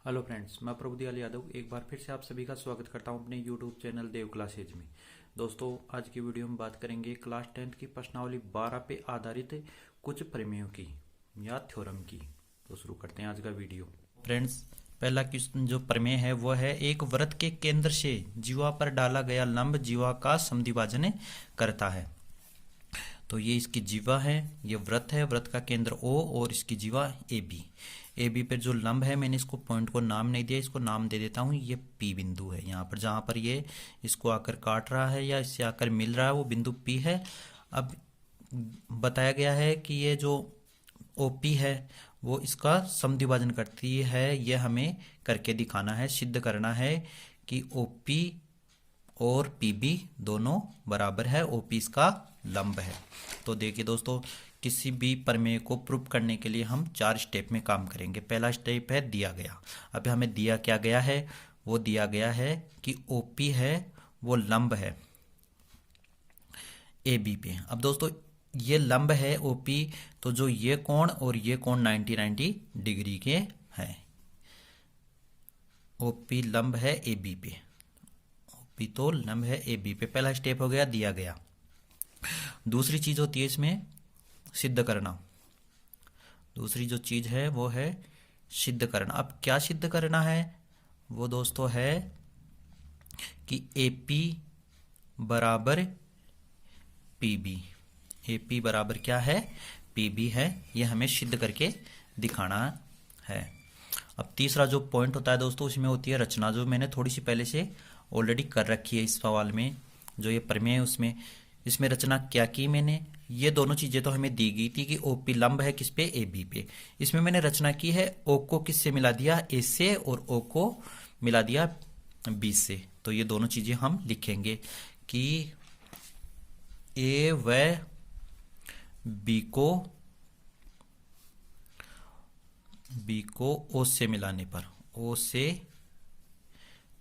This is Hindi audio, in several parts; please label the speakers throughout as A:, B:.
A: हेलो फ्रेंड्स, मैं प्रभुदयाल यादव एक बार फिर से आप सभी का स्वागत करता हूं अपने यूट्यूब चैनल देव क्लासेज में। दोस्तों, आज की वीडियो में बात करेंगे क्लास 10th की प्रश्नावली 12 पे आधारित कुछ प्रमेयों की या थ्योरम की। तो शुरू करते हैं आज का वीडियो। फ्रेंड्स, पहला क्वेश्चन जो प्रमेय है वो है, एक वृत्त के केंद्र से जीवा पर डाला गया लंब जीवा का समद्विभाजन करता है। तो ये इसकी जीवा है, ये वृत्त है, वृत्त का केंद्र O और इसकी जीवा ए बी पर जो लंब है, मैंने इसको पॉइंट को नाम नहीं दिया, इसको नाम दे देता हूँ। ये P बिंदु है, यहाँ पर जहाँ पर ये इसको आकर काट रहा है या इससे आकर मिल रहा है वो बिंदु P है। अब बताया गया है कि ये जो OP है वो इसका समद्विभाजन करती है। ये हमें करके दिखाना है, सिद्ध करना है कि OP और PB दोनों बराबर है, OP इसका लंब है। तो देखिए दोस्तों, किसी भी प्रमेय को प्रूव करने के लिए हम 4 स्टेप में काम करेंगे। पहला स्टेप है दिया गया। अब हमें दिया क्या गया है, वो दिया गया है कि OP है वो लंब है AB पे। अब दोस्तों, ये लंब है OP, तो जो ये कोण और ये कोण 90 डिग्री के हैं। OP लंब है AB पे, OP तो लंब है AB पे। पहला स्टेप हो गया दिया गया। दूसरी चीज होती है इसमें सिद्ध करना। दूसरी जो चीज है वो है सिद्ध करना। अब क्या सिद्ध करना है, वो दोस्तों है कि AP बराबर PB। AP बराबर क्या है, PB है। ये हमें सिद्ध करके दिखाना है। अब तीसरा जो पॉइंट होता है दोस्तों, उसमें होती है रचना, जो मैंने थोड़ी सी पहले से ऑलरेडी कर रखी है इस सवाल में। जो ये प्रमेय है उसमें इसमें रचना क्या की मैंने, ये दोनों चीजें तो हमें दी गई थी कि OP लंब है किस पे, AB पे। इसमें मैंने रचना की है O को किससे मिला दिया, A से, और O को मिला दिया B से। तो ये दोनों चीजें हम लिखेंगे कि A व B को O से मिलाने पर, O से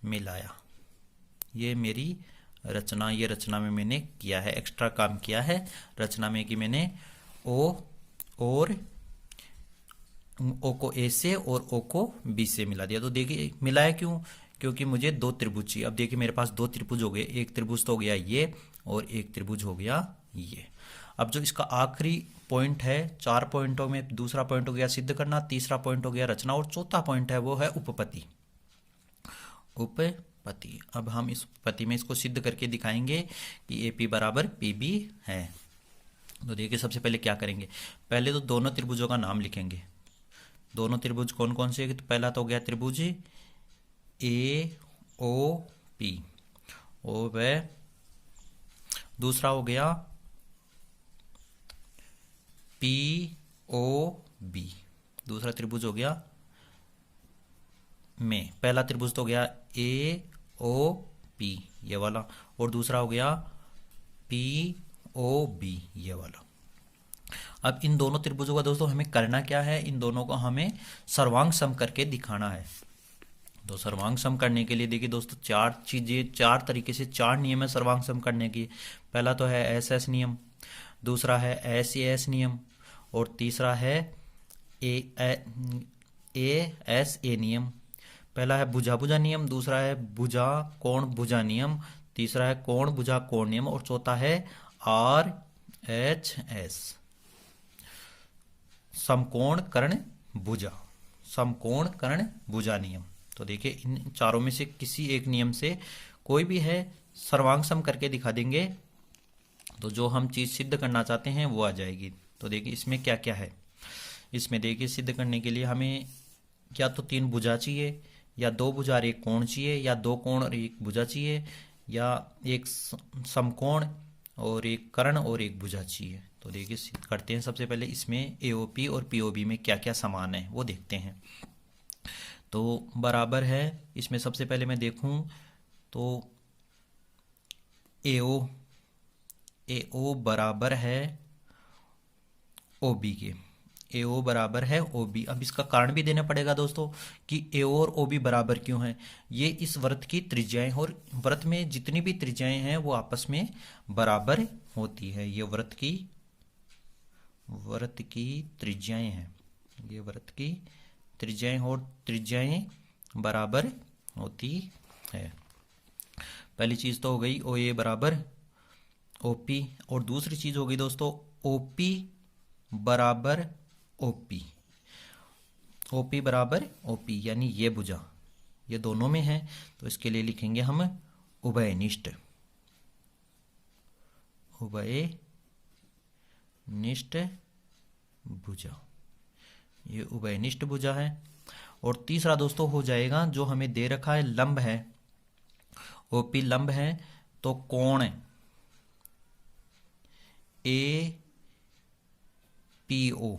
A: मिलाया। ये मेरी रचना, ये रचना में मैंने किया है, एक्स्ट्रा काम किया है रचना में कि मैंने O को A से और O को B से मिला दिया। तो देखिए मिलाया क्यों, क्योंकि मुझे दो त्रिभुज चाहिए। अब देखिए मेरे पास दो त्रिभुज हो गए, एक त्रिभुज तो हो गया ये और एक त्रिभुज हो गया ये। अब जो इसका आखिरी पॉइंट है, 4 पॉइंटों में दूसरा पॉइंट हो गया सिद्ध करना, तीसरा पॉइंट हो गया रचना, और चौथा पॉइंट है वो है उपपत्ति। अब हम इस उपपत्ति में इसको सिद्ध करके दिखाएंगे कि AP बराबर PB है। तो देखिए सबसे पहले क्या करेंगे, पहले तो दोनों त्रिभुजों का नाम लिखेंगे। दोनों त्रिभुज कौन कौन से, तो पहला तो हो गया त्रिभुज AOP ओ व, दूसरा हो गया POB, दूसरा त्रिभुज हो गया में। पहला त्रिभुज तो हो गया AOP ये वाला, और दूसरा हो गया POB ये वाला। अब इन दोनों त्रिभुजों का दोस्तों हमें करना क्या है, इन दोनों को हमें सर्वांग सम करके दिखाना है। तो सर्वांग सम करने के लिए देखिए दोस्तों, 4 चीजें, 4 तरीके से 4 नियम है सर्वांग सम करने की। पहला तो है SS नियम, दूसरा है SAS नियम, और तीसरा है ASA नियम। पहला है भुजा भुजा नियम, दूसरा है भुजा कोण भुजा नियम, तीसरा है कोण भुजा कोण नियम, और चौथा है RHS समकोण कर्ण भुजा, समकोण कर्ण भुजा नियम। तो देखिए इन चारों में से किसी एक नियम से कोई भी है, सर्वांग सम करके दिखा देंगे तो जो हम चीज सिद्ध करना चाहते हैं वो आ जाएगी। तो देखिए इसमें क्या क्या है, इसमें देखिए सिद्ध करने के लिए हमें या तो 3 भुजा चाहिए, या 2 भुजा और 1 कोण चाहिए, या 2 कोण और 1 भुजा चाहिए, या एक समकोण और 1 कर्ण और 1 भुजा चाहिए। तो देखिए सिद्ध करते हैं। सबसे पहले इसमें AOP और POB में क्या क्या समान है वो देखते हैं। तो बराबर है, इसमें सबसे पहले मैं देखूं तो AO बराबर है OB के, AO बराबर है OB। अब इसका कारण भी देना पड़ेगा दोस्तों कि AO और OB बराबर क्यों है। ये इस वृत्त की त्रिज्याएं, और वृत्त में जितनी भी त्रिज्याएं हैं वो आपस में बराबर होती है। ये वृत्त की त्रिज्याएं हैं, ये वृत्त की त्रिज्याएं, और त्रिज्याएं बराबर होती है। पहली चीज तो हो गई ओ ए बराबर ओपी, और दूसरी चीज हो गई दोस्तों ओपी बराबर ओपी। ओपी बराबर ओपी यानी ये भुजा ये दोनों में है, तो इसके लिए लिखेंगे हम उभयनिष्ठ। उभयनिष्ठ भुजा, ये उभयनिष्ठ भुजा है। और तीसरा दोस्तों हो जाएगा जो हमें दे रखा है लंब है, ओपी लंब है, तो कोण ए पी ओ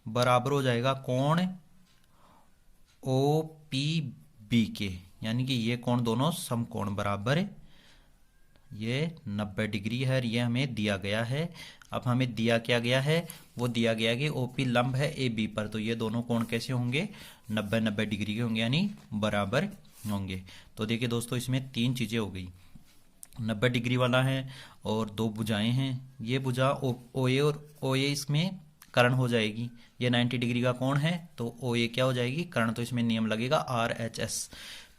A: बराबर हो जाएगा कोण ओ पी बी के, यानी कि ये कोण दोनों समकोण बराबर, ये 90 डिग्री है और ये हमें दिया गया है। अब हमें दिया क्या गया है, वो दिया गया कि ओपी लंब है ए बी पर, तो ये दोनों कोण कैसे होंगे 90-90 डिग्री के होंगे, यानी बराबर होंगे। तो देखिए दोस्तों इसमें तीन चीजें हो गई, 90 डिग्री वाला है और दो भुजाएं हैं। ये भुजा ओ ए और ओ ए इसमें कर्ण हो जाएगी, ये 90 डिग्री का कोण है तो ओ ए क्या हो जाएगी कर्ण, तो इसमें नियम लगेगा आर एच एस,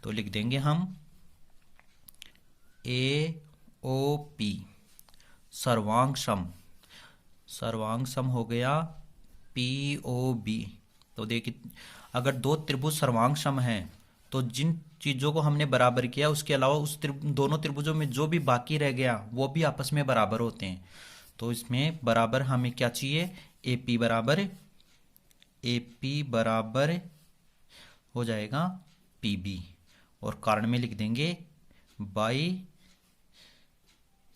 A: तो लिख देंगे हम ए ओ पी सर्वांग सम, सर्वांग सम हो गया पी ओ बी। तो देखिए अगर दो त्रिभुज सर्वांग सम है तो जिन चीजों को हमने बराबर किया उसके अलावा उस दोनों त्रिभुजों में जो भी बाकी रह गया वो भी आपस में बराबर होते हैं। तो इसमें बराबर हमें क्या चाहिए, एपी बराबर हो जाएगा पीबी, और कारण में लिख देंगे बाई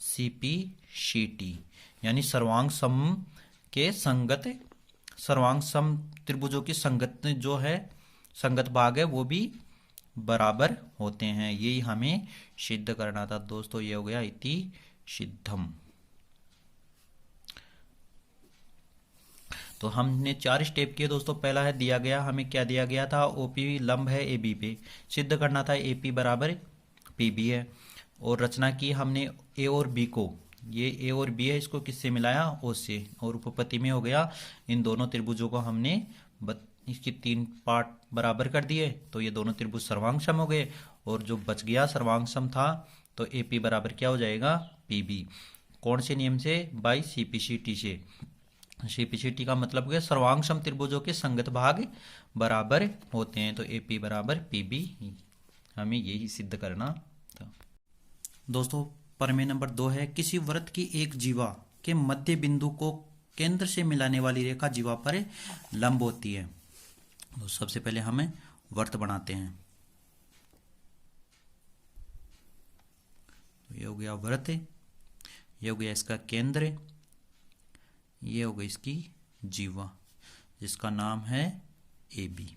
A: सीपी शीटी, यानी सर्वांग सम के संगत, सर्वांग सम त्रिभुजों की संगत जो है संगत भाग है वो भी बराबर होते हैं, यही हमें सिद्ध करना था दोस्तों। ये हो गया इति सिद्धम। तो हमने 4 स्टेप किए दोस्तों। पहला है दिया गया, हमें क्या दिया गया था, ओपी लंब है ए बी पे, सिद्ध करना था एपी बराबर पीबी है, और रचना की हमने ए और बी को, ये ए और बी है इसको किससे मिलाया ओ से, और उपपत्ति में हो गया इन दोनों त्रिभुजों को हमने इसकी 3 पार्ट बराबर कर दिए, तो ये दोनों त्रिभुज सर्वांग सम हो गए, और जो बच गया सर्वांग सम था तो एपी बराबर क्या हो जाएगा पीबी। कौन से नियम से, बाई सीपीसीटी से। सीपीसीटी का मतलब है सर्वांग सम त्रिभुजों के संगत भाग बराबर होते हैं, तो एपी बराबर पीबी, हमें यही सिद्ध करना था दोस्तों। प्रमेय नंबर 2 है किसी वृत्त की एक जीवा के मध्य बिंदु को केंद्र से मिलाने वाली रेखा जीवा पर लंब होती है। तो सबसे पहले हमें वृत्त बनाते हैं, तो ये हो गया वृत्त, ये हो गया इसका केंद्र, ये हो गई इसकी जीवा जिसका नाम है ए बी।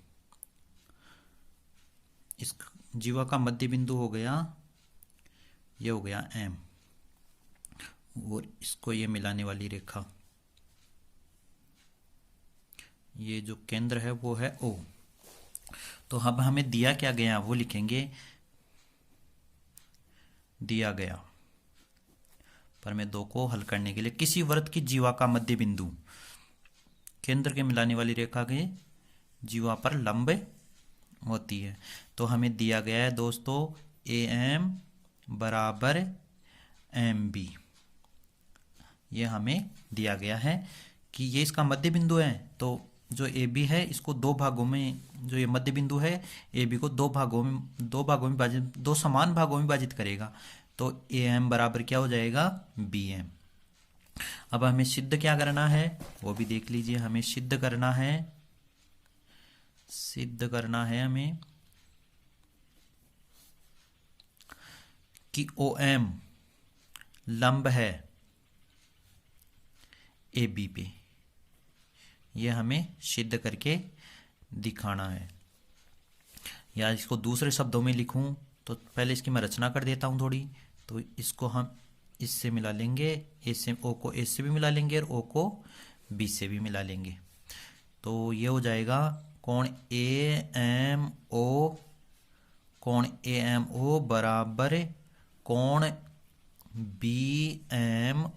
A: इस जीवा का मध्य बिंदु हो गया, ये हो गया एम, और इसको ये मिलाने वाली रेखा, ये जो केंद्र है वो है ओ। तो अब हमें दिया क्या गया वो लिखेंगे, दिया गया प्रमेय 2 को हल करने के लिए किसी वृत्त की जीवा का मध्य बिंदु केंद्र के मिलाने वाली रेखा के जीवा पर लंब होती है। तो हमें दिया गया है दोस्तों ए एम बराबर एम बी, ये हमें दिया गया है कि ये इसका मध्य बिंदु है। तो जो ए बी है इसको दो भागों में, जो ये मध्य बिंदु है ए बी को दो भागों में विभाजित, दो समान भागों में विभाजित करेगा, तो ए एम बराबर क्या हो जाएगा बी एम। अब हमें सिद्ध क्या करना है वो भी देख लीजिए, हमें सिद्ध करना है हमें कि ओ एम लंब है ए बी पे, ये हमें सिद्ध करके दिखाना है। या इसको दूसरे शब्दों में लिखूं तो पहले इसकी मैं रचना कर देता हूं थोड़ी, तो इसको हम इससे मिला लेंगे, ए से ओ को ए से भी मिला लेंगे और ओ को बी से भी मिला लेंगे, तो ये हो जाएगा कोण ए एम ओ बराबर कोण बी एम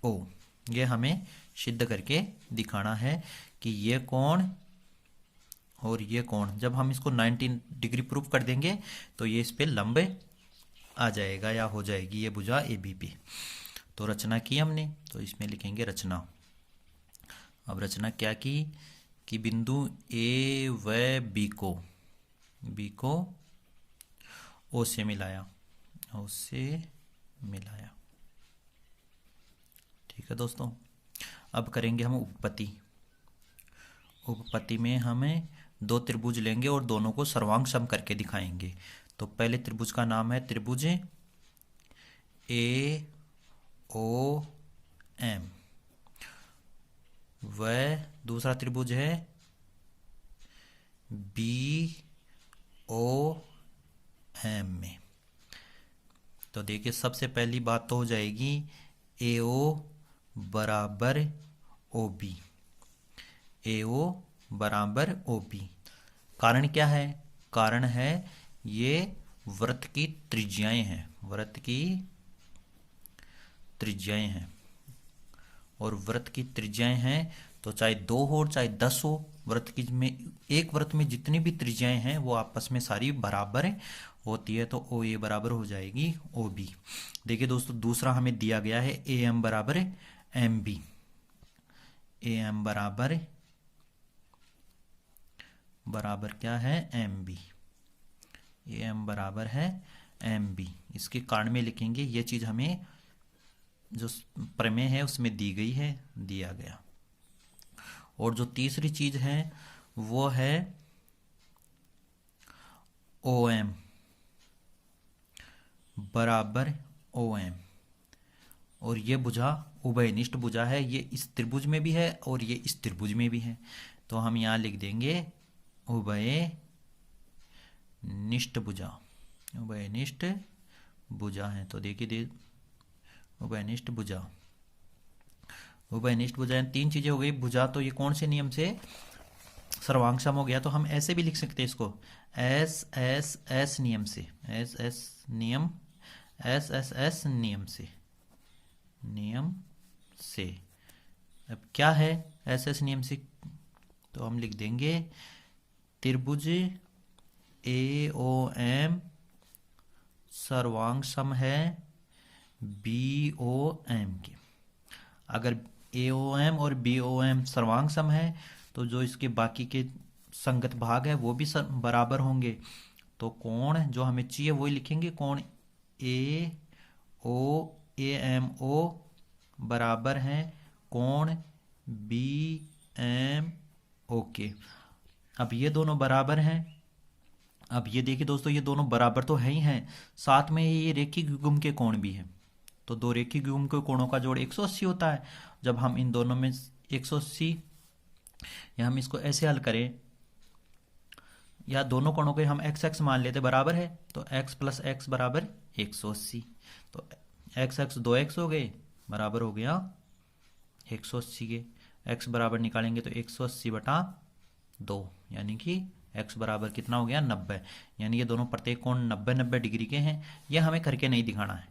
A: ओ। ये हमें सिद्ध करके दिखाना है कि ये कोण और ये कोण, जब हम इसको 90 डिग्री प्रूफ कर देंगे तो ये इस पे लंब आ जाएगा या हो जाएगी ये भुजा ABP। तो रचना की हमने, तो इसमें लिखेंगे रचना। अब रचना क्या की कि बिंदु A व B को O से मिलाया, O से मिलाया। ठीक है दोस्तों, अब करेंगे हम उपपत्ति। उपपत्ति में हमें दो त्रिभुज लेंगे और दोनों को सर्वांग सम करके दिखाएंगे। तो पहले त्रिभुज का नाम है त्रिभुज AOM, वह दूसरा त्रिभुज है BOM में। तो देखिए सबसे पहली बात तो हो जाएगी AO बराबर OB, AO बराबर OB। कारण क्या है? कारण है ये वृत्त की त्रिज्याएं हैं, वृत्त की त्रिज्याएं हैं। और वृत्त की त्रिज्याएं हैं तो चाहे 2 हो चाहे 10 हो, वृत्त की में एक वृत्त में जितनी भी त्रिज्याएं हैं वो आपस में सारी बराबर होती है। तो OA बराबर हो जाएगी OB। देखिए दोस्तों दूसरा हमें दिया गया है AM बराबर MB, AM बराबर क्या है MB, AM बराबर है MB। इसके कारण में लिखेंगे, ये चीज हमें जो प्रमेय है उसमें दी गई है, दिया गया। और जो तीसरी चीज है वो है OM बराबर OM। और ये भुजा उभयनिष्ठ भुजा है, ये इस त्रिभुज में भी है और ये इस त्रिभुज में भी है। तो हम यहां लिख देंगे उभयनिष्ठ भुजा, उभयनिष्ठ भुजा है। तो देखिए उभयनिष्ठ भुजा, उभयनिष्ठ भुजा तीन चीजें हो गई। भुजा तो ये कौन से नियम से? सर्वांग सम हो गया। तो हम ऐसे भी लिख सकते हैं इसको SSS नियम से, SS नियम, SSS नियम से, नियम से। अब क्या है SS नियम से? तो हम लिख देंगे त्रिभुज AOM सर्वांग सम है BOM के। अगर AOM और BOM सर्वांग सम है तो जो इसके बाकी के संगत भाग है वो भी बराबर होंगे। तो कोण जो हमें चाहिए वही लिखेंगे, कोण AOAMO बराबर है कोण BMO के। अब ये दोनों बराबर हैं। अब ये देखिए दोस्तों ये दोनों बराबर तो है ही हैं, साथ में ये रेखिक युग्म के कोण भी हैं। तो दो रेखिक युग्म के कोणों का जोड़ 180 होता है। जब हम इन दोनों में 180, या हम इसको ऐसे हल करें, या दोनों कोणों के हम x मान लेते बराबर है, तो x प्लस x बराबर 180। तो x 2x हो गए, बराबर हो गया 180 के। x बराबर निकालेंगे तो 180 बटा 2, यानी कि x बराबर कितना हो गया 90। यानी ये दोनों प्रत्येक कोण 90-90 डिग्री के हैं। यह हमें करके नहीं दिखाना है,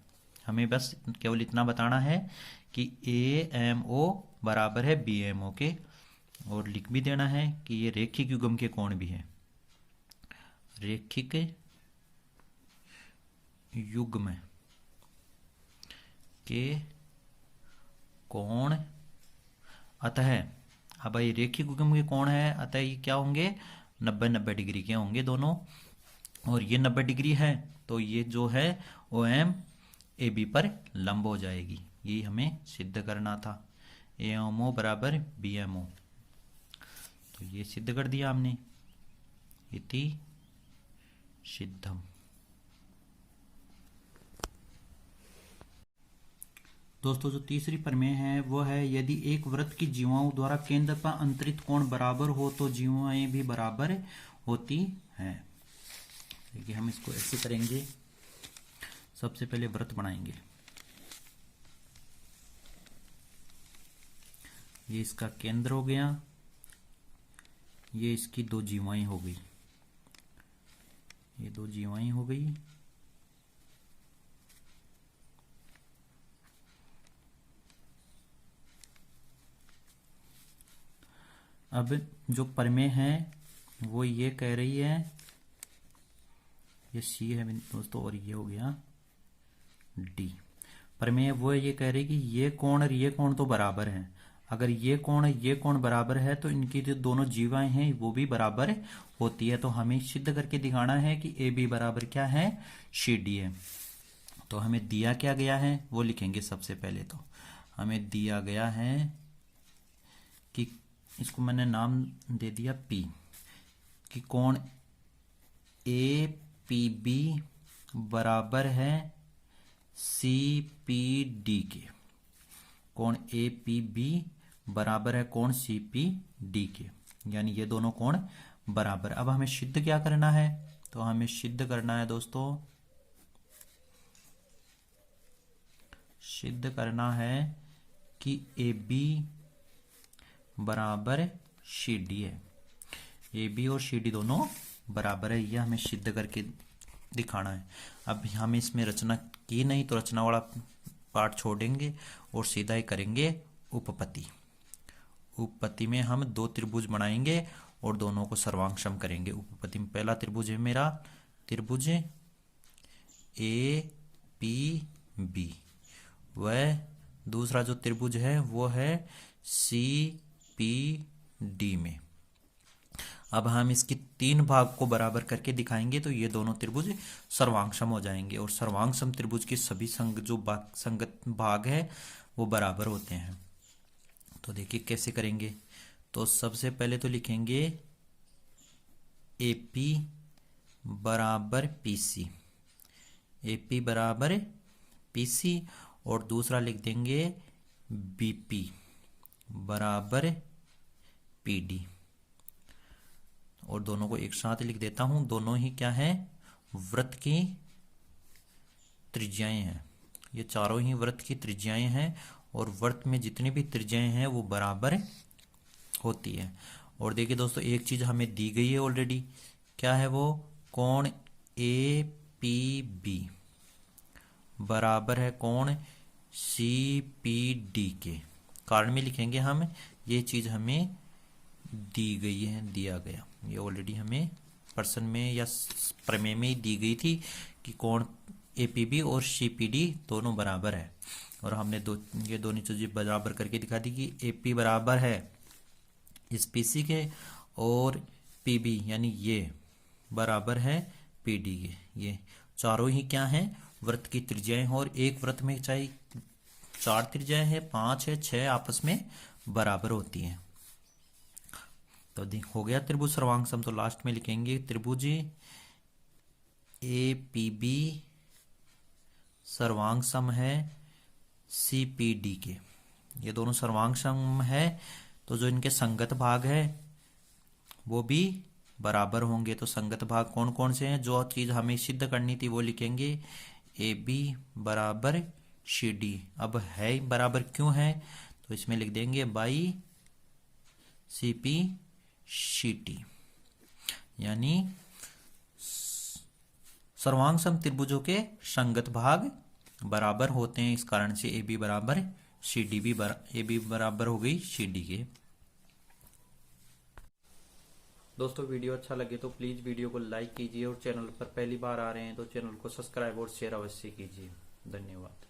A: हमें बस केवल इतना बताना है कि AMO बराबर है BMO के। और लिख भी देना है कि ये रेखिक युग्म के कोण भी है, रेखिक युग्म के कोण। अतः अब ये रेखिक युग्म के कोण है, अतः ये क्या होंगे 90-90 डिग्री के होंगे दोनों। और ये 90 डिग्री है तो ये जो है OM AB पर लंब हो जाएगी। यही हमें सिद्ध करना था, AMO बराबर BMO। तो ये सिद्ध कर दिया हमने, इति सिद्धम। दोस्तों जो तीसरी प्रमेय है वो है यदि एक वृत्त की जीवाओं द्वारा केंद्र पर अंतरित कोण बराबर हो तो जीवाएं भी बराबर होती हैं। देखिए हम इसको ऐसे करेंगे, सबसे पहले वृत्त बनाएंगे। ये इसका केंद्र हो गया, ये इसकी दो जीवाएं हो गई, ये दो जीवाएं हो गई। अब जो प्रमेय है वो ये कह रही है, ये सी है दोस्तों और ये हो गया डी। प्रमेय वो ये कह रही कि ये कोण और ये कोण तो बराबर हैं। अगर ये कोण ये कोण बराबर है तो इनकी जो दोनों जीवाएं हैं वो भी बराबर होती है। तो हमें सिद्ध करके दिखाना है कि ए बी बराबर क्या है, सी डी है। तो हमें दिया क्या गया है वो लिखेंगे। सबसे पहले तो हमें दिया गया है कि इसको मैंने नाम दे दिया पी, कि कोण ए पी बी बराबर है सी पी डी के। कोण ए पी बी बराबर है कोण सी पी डी के, यानी ये दोनों कोण बराबर। अब हमें सिद्ध क्या करना है, तो हमें सिद्ध करना है दोस्तों, सिद्ध करना है कि ए बी बराबर सी डी है। ए बी और सी डी दोनों बराबर है, यह हमें सिद्ध करके दिखाना है। अब हम इसमें रचना की नहीं तो रचना वाला पार्ट छोड़ेंगे और सीधा ही करेंगे उपपत्ति। उपपत्ति में हम दो त्रिभुज बनाएंगे और दोनों को सर्वांग करेंगे। उपपत्ति में पहला त्रिभुज है मेरा त्रिभुज ए पी बी, वह दूसरा जो त्रिभुज है वो है सी पी डी में। अब हम इसकी तीन भाग को बराबर करके दिखाएंगे तो ये दोनों त्रिभुज सर्वांगसम हो जाएंगे। और सर्वांगसम त्रिभुज के सभी संगत भाग है वो बराबर होते हैं। तो देखिए कैसे करेंगे। तो सबसे पहले तो लिखेंगे ए पी बराबर पी सी, ए पी बराबर पी सी, और दूसरा लिख देंगे बी पी बराबर पी डी। और दोनों को एक साथ लिख देता हूं। दोनों ही क्या है, वृत्त की त्रिज्याएं हैं। ये चारों ही वृत्त की त्रिज्याएं हैं और वृत्त में जितनी भी त्रिज्याएं हैं वो बराबर होती है। और देखिए दोस्तों एक चीज हमें दी गई है ऑलरेडी, क्या है वो, कोण ए पी बी बराबर है कोण सी पी डी के। कारण में लिखेंगे हम, ये चीज हमें दी गई है, दिया गया। ये ऑलरेडी हमें प्रश्न में या प्रमेय में दी गई थी कि कोण एपीबी और सीपीडी दोनों बराबर है। और हमने ये दोनों चीजें बराबर करके दिखा दी कि एपी बराबर है इस पीसी के और पीबी यानी ये बराबर है पीडी के। ये चारों ही क्या हैं, वृत्त की त्रिज्याएं हैं। और एक वृत्त में चाहे 4 त्रिज्याएं हैं, 5 है, 6 आपस में बराबर होती हैं। तो हो गया त्रिभुज सर्वांगसम। तो लास्ट में लिखेंगे त्रिभुज ए पी बी सर्वांगसम है सी पी डी के। ये दोनों सर्वांगसम है तो जो इनके संगत भाग है वो भी बराबर होंगे। तो संगत भाग कौन कौन से हैं, जो चीज हमें सिद्ध करनी थी वो लिखेंगे ए बी बराबर सी डी। अब है बराबर क्यों है, तो इसमें लिख देंगे by C P C T, यानी सर्वांगसम त्रिभुजों के संगत भाग बराबर होते हैं। इस कारण से ए बी बराबर सी डी भी ए बी बराबर हो गई सी डी के। दोस्तों वीडियो अच्छा लगे तो प्लीज वीडियो को लाइक कीजिए और चैनल पर पहली बार आ रहे हैं तो चैनल को सब्सक्राइब और शेयर अवश्य कीजिए। धन्यवाद।